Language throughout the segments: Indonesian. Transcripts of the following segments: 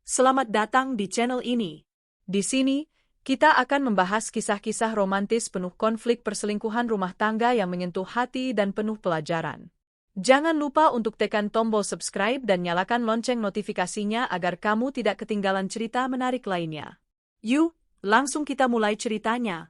Selamat datang di channel ini. Di sini, kita akan membahas kisah-kisah romantis penuh konflik perselingkuhan rumah tangga yang menyentuh hati dan penuh pelajaran. Jangan lupa untuk tekan tombol subscribe dan nyalakan lonceng notifikasinya agar kamu tidak ketinggalan cerita menarik lainnya. Yuk, langsung kita mulai ceritanya.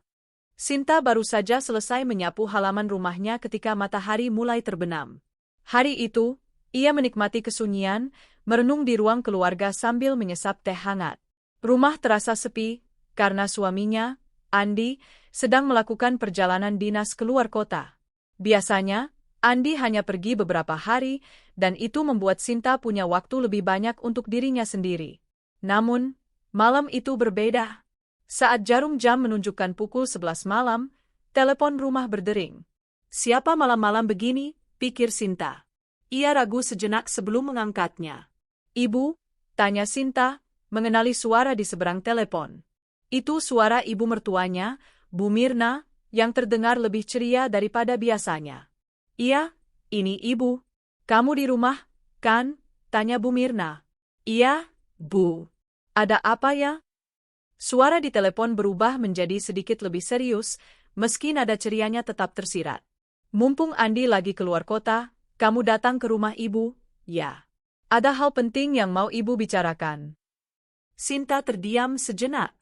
Sinta baru saja selesai menyapu halaman rumahnya ketika matahari mulai terbenam. Hari itu, ia menikmati kesunyian, merenung di ruang keluarga sambil menyesap teh hangat. Rumah terasa sepi, karena suaminya, Andi, sedang melakukan perjalanan dinas keluar kota. Biasanya, Andi hanya pergi beberapa hari, dan itu membuat Sinta punya waktu lebih banyak untuk dirinya sendiri. Namun, malam itu berbeda. Saat jarum jam menunjukkan pukul 11 malam, telepon rumah berdering. Siapa malam-malam begini, pikir Sinta. Ia ragu sejenak sebelum mengangkatnya. Ibu, tanya Sinta, mengenali suara di seberang telepon. Itu suara ibu mertuanya, Bu Mirna, yang terdengar lebih ceria daripada biasanya. Iya, ini ibu. Kamu di rumah, kan? Tanya Bu Mirna. Iya, Bu. Ada apa ya? Suara di telepon berubah menjadi sedikit lebih serius, meski nada cerianya tetap tersirat. Mumpung Andi lagi keluar kota, kamu datang ke rumah ibu, ya. Ada hal penting yang mau ibu bicarakan. Sinta terdiam sejenak.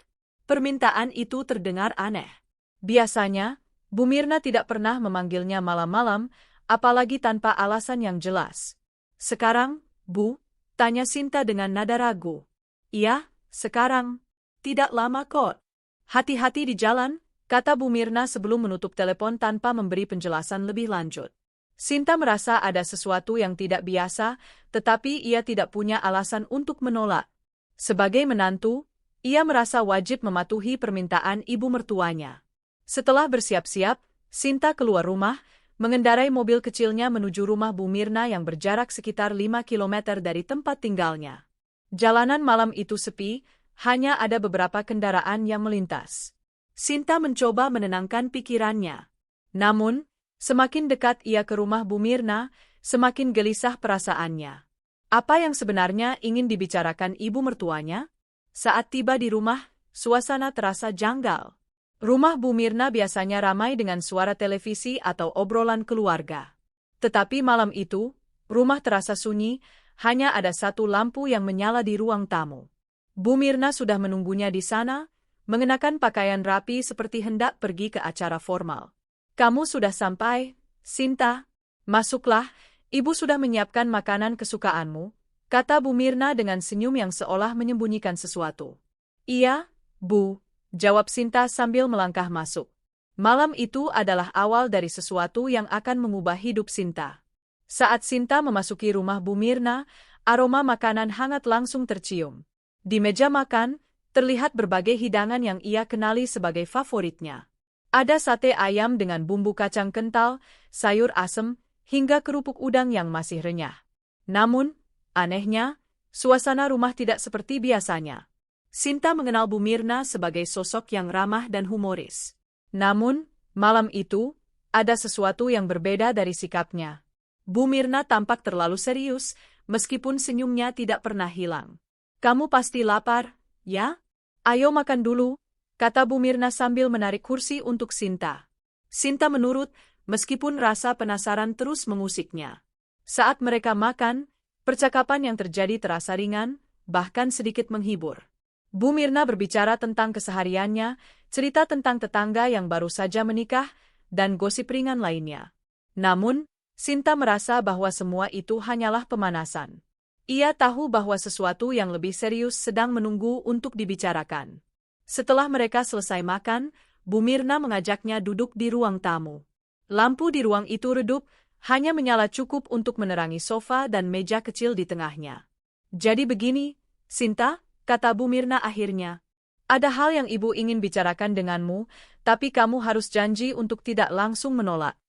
Permintaan itu terdengar aneh. Biasanya, Bu Mirna tidak pernah memanggilnya malam-malam, apalagi tanpa alasan yang jelas. Sekarang, Bu? Tanya Sinta dengan nada ragu. Iya, sekarang. Tidak lama kok. Hati-hati di jalan, kata Bu Mirna sebelum menutup telepon tanpa memberi penjelasan lebih lanjut. Sinta merasa ada sesuatu yang tidak biasa, tetapi ia tidak punya alasan untuk menolak. Sebagai menantu, ia merasa wajib mematuhi permintaan ibu mertuanya. Setelah bersiap-siap, Sinta keluar rumah, mengendarai mobil kecilnya menuju rumah Bu Mirna yang berjarak sekitar 5 km dari tempat tinggalnya. Jalanan malam itu sepi, hanya ada beberapa kendaraan yang melintas. Sinta mencoba menenangkan pikirannya. Namun, semakin dekat ia ke rumah Bu Mirna, semakin gelisah perasaannya. Apa yang sebenarnya ingin dibicarakan ibu mertuanya? Saat tiba di rumah, suasana terasa janggal. Rumah Bu Mirna biasanya ramai dengan suara televisi atau obrolan keluarga. Tetapi malam itu, rumah terasa sunyi, hanya ada satu lampu yang menyala di ruang tamu. Bu Mirna sudah menunggunya di sana, mengenakan pakaian rapi seperti hendak pergi ke acara formal. Kamu sudah sampai, Sinta. Masuklah, ibu sudah menyiapkan makanan kesukaanmu, kata Bu Mirna dengan senyum yang seolah menyembunyikan sesuatu. Iya, Bu, jawab Sinta sambil melangkah masuk. Malam itu adalah awal dari sesuatu yang akan mengubah hidup Sinta. Saat Sinta memasuki rumah Bu Mirna, aroma makanan hangat langsung tercium. Di meja makan, terlihat berbagai hidangan yang ia kenali sebagai favoritnya. Ada sate ayam dengan bumbu kacang kental, sayur asem, hingga kerupuk udang yang masih renyah. Namun, anehnya, suasana rumah tidak seperti biasanya. Sinta mengenal Bu Mirna sebagai sosok yang ramah dan humoris. Namun, malam itu, ada sesuatu yang berbeda dari sikapnya. Bu Mirna tampak terlalu serius, meskipun senyumnya tidak pernah hilang. Kamu pasti lapar, ya? Ayo makan dulu, kata Bu Mirna sambil menarik kursi untuk Sinta. Sinta menurut, meskipun rasa penasaran terus mengusiknya. Saat mereka makan, percakapan yang terjadi terasa ringan, bahkan sedikit menghibur. Bu Mirna berbicara tentang kesehariannya, cerita tentang tetangga yang baru saja menikah, dan gosip ringan lainnya. Namun, Sinta merasa bahwa semua itu hanyalah pemanasan. Ia tahu bahwa sesuatu yang lebih serius sedang menunggu untuk dibicarakan. Setelah mereka selesai makan, Bu Mirna mengajaknya duduk di ruang tamu. Lampu di ruang itu redup, hanya menyala cukup untuk menerangi sofa dan meja kecil di tengahnya. Jadi begini, Sinta, kata Bu Mirna akhirnya. Ada hal yang ibu ingin bicarakan denganmu, tapi kamu harus janji untuk tidak langsung menolak.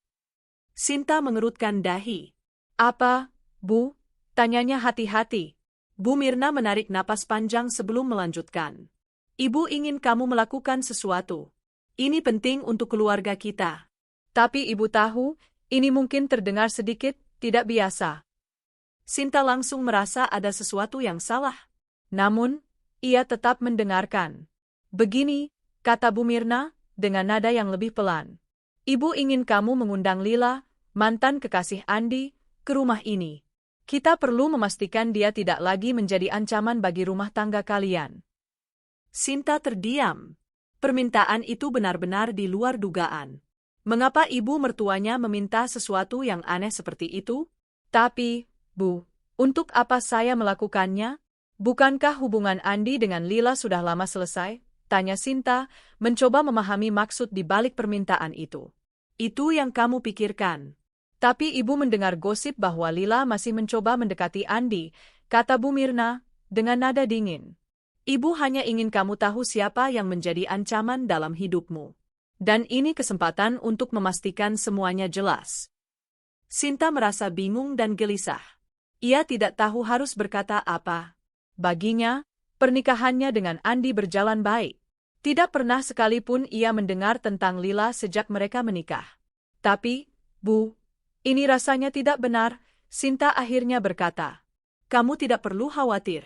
Sinta mengerutkan dahi. Apa, Bu? Tanyanya hati-hati. Bu Mirna menarik napas panjang sebelum melanjutkan. Ibu ingin kamu melakukan sesuatu. Ini penting untuk keluarga kita. Tapi ibu tahu, ini mungkin terdengar sedikit tidak biasa. Sinta langsung merasa ada sesuatu yang salah. Namun, ia tetap mendengarkan. Begini, kata Bu Mirna, dengan nada yang lebih pelan. Ibu ingin kamu mengundang Lila, mantan kekasih Andi, ke rumah ini. Kita perlu memastikan dia tidak lagi menjadi ancaman bagi rumah tangga kalian. Sinta terdiam. Permintaan itu benar-benar di luar dugaan. Mengapa ibu mertuanya meminta sesuatu yang aneh seperti itu? Tapi, Bu, untuk apa saya melakukannya? Bukankah hubungan Andi dengan Lila sudah lama selesai? Tanya Sinta, mencoba memahami maksud di balik permintaan itu. Itu yang kamu pikirkan. Tapi ibu mendengar gosip bahwa Lila masih mencoba mendekati Andi, kata Bu Mirna, dengan nada dingin. Ibu hanya ingin kamu tahu siapa yang menjadi ancaman dalam hidupmu. Dan ini kesempatan untuk memastikan semuanya jelas. Sinta merasa bingung dan gelisah. Ia tidak tahu harus berkata apa. Baginya, pernikahannya dengan Andi berjalan baik. Tidak pernah sekalipun ia mendengar tentang Lila sejak mereka menikah. Tapi, Bu, ini rasanya tidak benar, Sinta akhirnya berkata. Kamu tidak perlu khawatir.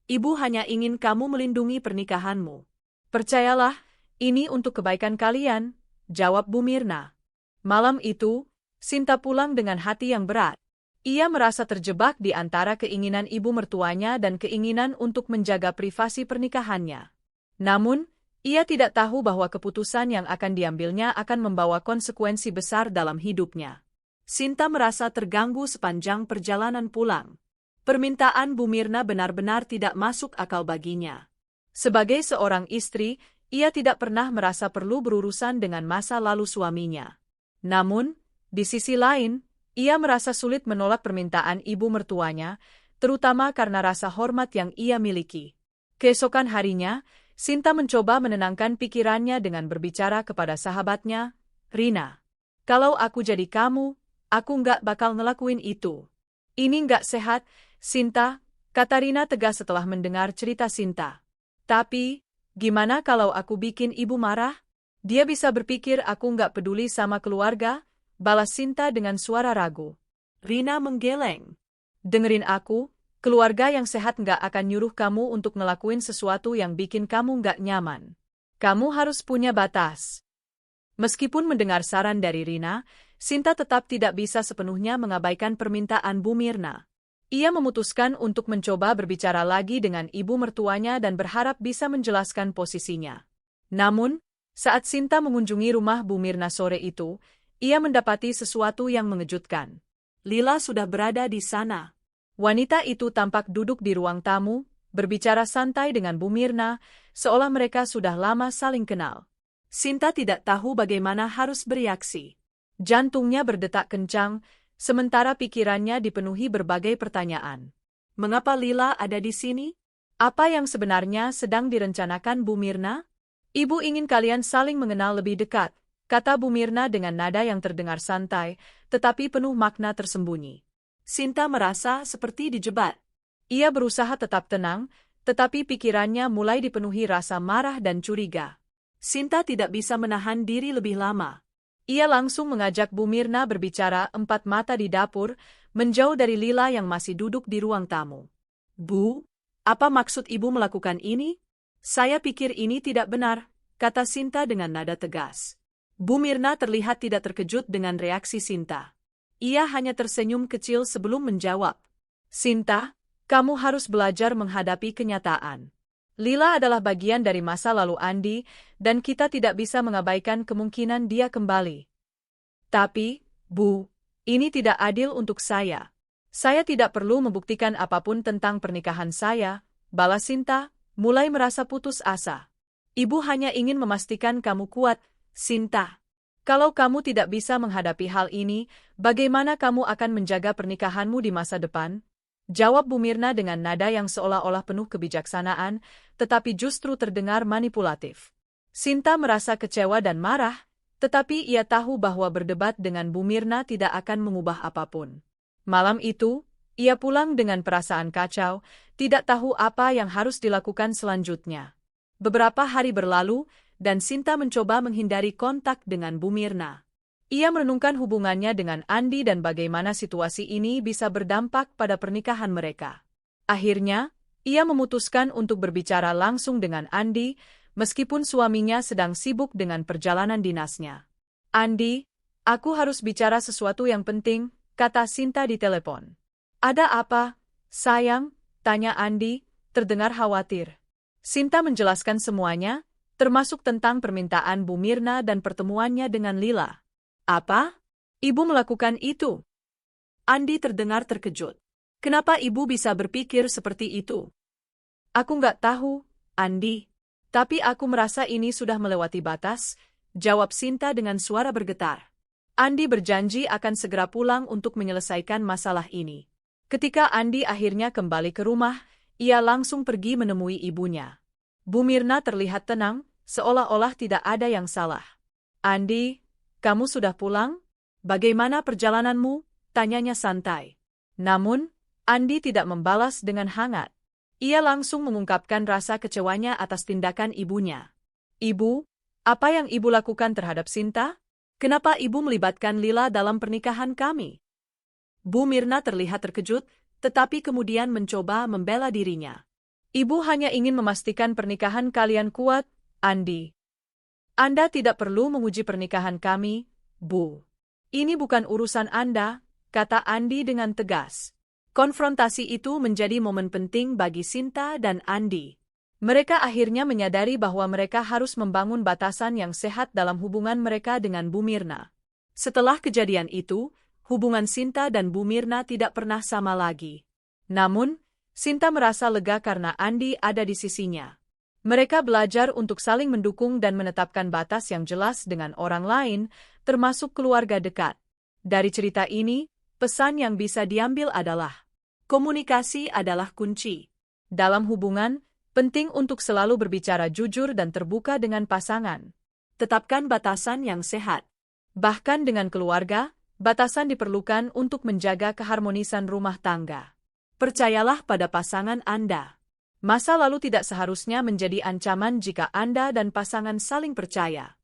Ibu hanya ingin kamu melindungi pernikahanmu. Percayalah, ini untuk kebaikan kalian, jawab Bu Mirna. Malam itu, Sinta pulang dengan hati yang berat. Ia merasa terjebak di antara keinginan ibu mertuanya dan keinginan untuk menjaga privasi pernikahannya. Namun, ia tidak tahu bahwa keputusan yang akan diambilnya akan membawa konsekuensi besar dalam hidupnya. Sinta merasa terganggu sepanjang perjalanan pulang. Permintaan Bu Mirna benar-benar tidak masuk akal baginya. Sebagai seorang istri, ia tidak pernah merasa perlu berurusan dengan masa lalu suaminya. Namun, di sisi lain, ia merasa sulit menolak permintaan ibu mertuanya, terutama karena rasa hormat yang ia miliki. Keesokan harinya, Sinta mencoba menenangkan pikirannya dengan berbicara kepada sahabatnya, Rina. Kalau aku jadi kamu, aku nggak bakal ngelakuin itu. Ini nggak sehat, Sinta, kata Rina tegas setelah mendengar cerita Sinta. Tapi, gimana kalau aku bikin ibu marah? Dia bisa berpikir aku nggak peduli sama keluarga, balas Sinta dengan suara ragu. Rina menggeleng. Dengerin aku, keluarga yang sehat nggak akan nyuruh kamu untuk ngelakuin sesuatu yang bikin kamu nggak nyaman. Kamu harus punya batas. Meskipun mendengar saran dari Rina, Sinta tetap tidak bisa sepenuhnya mengabaikan permintaan Bu Mirna. Ia memutuskan untuk mencoba berbicara lagi dengan ibu mertuanya dan berharap bisa menjelaskan posisinya. Namun, saat Sinta mengunjungi rumah Bu Mirna sore itu, ia mendapati sesuatu yang mengejutkan. Lila sudah berada di sana. Wanita itu tampak duduk di ruang tamu, berbicara santai dengan Bu Mirna, seolah mereka sudah lama saling kenal. Sinta tidak tahu bagaimana harus bereaksi. Jantungnya berdetak kencang, sementara pikirannya dipenuhi berbagai pertanyaan. Mengapa Lila ada di sini? Apa yang sebenarnya sedang direncanakan Bu Mirna? Ibu ingin kalian saling mengenal lebih dekat, kata Bu Mirna dengan nada yang terdengar santai, tetapi penuh makna tersembunyi. Sinta merasa seperti dijebak. Ia berusaha tetap tenang, tetapi pikirannya mulai dipenuhi rasa marah dan curiga. Sinta tidak bisa menahan diri lebih lama. Ia langsung mengajak Bu Mirna berbicara empat mata di dapur, menjauh dari Lila yang masih duduk di ruang tamu. Bu, apa maksud ibu melakukan ini? Saya pikir ini tidak benar, kata Sinta dengan nada tegas. Bu Mirna terlihat tidak terkejut dengan reaksi Sinta. Ia hanya tersenyum kecil sebelum menjawab. Sinta, kamu harus belajar menghadapi kenyataan. Lila adalah bagian dari masa lalu Andi, dan kita tidak bisa mengabaikan kemungkinan dia kembali. Tapi, Bu, ini tidak adil untuk saya. Saya tidak perlu membuktikan apapun tentang pernikahan saya, balas Sinta, mulai merasa putus asa. Ibu hanya ingin memastikan kamu kuat, Sinta. Kalau kamu tidak bisa menghadapi hal ini, bagaimana kamu akan menjaga pernikahanmu di masa depan? Jawab Bu Mirna dengan nada yang seolah-olah penuh kebijaksanaan, tetapi justru terdengar manipulatif. Sinta merasa kecewa dan marah, tetapi ia tahu bahwa berdebat dengan Bu Mirna tidak akan mengubah apapun. Malam itu, ia pulang dengan perasaan kacau, tidak tahu apa yang harus dilakukan selanjutnya. Beberapa hari berlalu, dan Sinta mencoba menghindari kontak dengan Bu Mirna. Ia merenungkan hubungannya dengan Andi dan bagaimana situasi ini bisa berdampak pada pernikahan mereka. Akhirnya, Ia memutuskan untuk berbicara langsung dengan Andi, meskipun suaminya sedang sibuk dengan perjalanan dinasnya. "Andi, aku harus bicara sesuatu yang penting," kata Sinta di telepon. "Ada apa, sayang?" tanya Andi, terdengar khawatir. Sinta menjelaskan semuanya, termasuk tentang permintaan Bu Mirna dan pertemuannya dengan Lila. "Apa? Ibu melakukan itu?" Andi terdengar terkejut. "Kenapa ibu bisa berpikir seperti itu?" "Aku nggak tahu, Andi. Tapi aku merasa ini sudah melewati batas," jawab Sinta dengan suara bergetar. Andi berjanji akan segera pulang untuk menyelesaikan masalah ini. Ketika Andi akhirnya kembali ke rumah, ia langsung pergi menemui ibunya. Bu Mirna terlihat tenang, seolah-olah tidak ada yang salah. "Andi, kamu sudah pulang? Bagaimana perjalananmu?" tanyanya santai. Namun, Andi tidak membalas dengan hangat. Ia langsung mengungkapkan rasa kecewanya atas tindakan ibunya. "Ibu, apa yang ibu lakukan terhadap Sinta? Kenapa ibu melibatkan Lila dalam pernikahan kami?" Bu Mirna terlihat terkejut, tetapi kemudian mencoba membela dirinya. "Ibu hanya ingin memastikan pernikahan kalian kuat, Andi. Anda tidak perlu menguji pernikahan kami, Bu. Ini bukan urusan Anda," kata Andi dengan tegas. Konfrontasi itu menjadi momen penting bagi Sinta dan Andi. Mereka akhirnya menyadari bahwa mereka harus membangun batasan yang sehat dalam hubungan mereka dengan Bu Mirna. Setelah kejadian itu, hubungan Sinta dan Bu Mirna tidak pernah sama lagi. Namun, Sinta merasa lega karena Andi ada di sisinya. Mereka belajar untuk saling mendukung dan menetapkan batas yang jelas dengan orang lain, termasuk keluarga dekat. Dari cerita ini, pesan yang bisa diambil adalah komunikasi adalah kunci. Dalam hubungan, penting untuk selalu berbicara jujur dan terbuka dengan pasangan. Tetapkan batasan yang sehat. Bahkan dengan keluarga, batasan diperlukan untuk menjaga keharmonisan rumah tangga. Percayalah pada pasangan Anda. Masa lalu tidak seharusnya menjadi ancaman jika Anda dan pasangan saling percaya.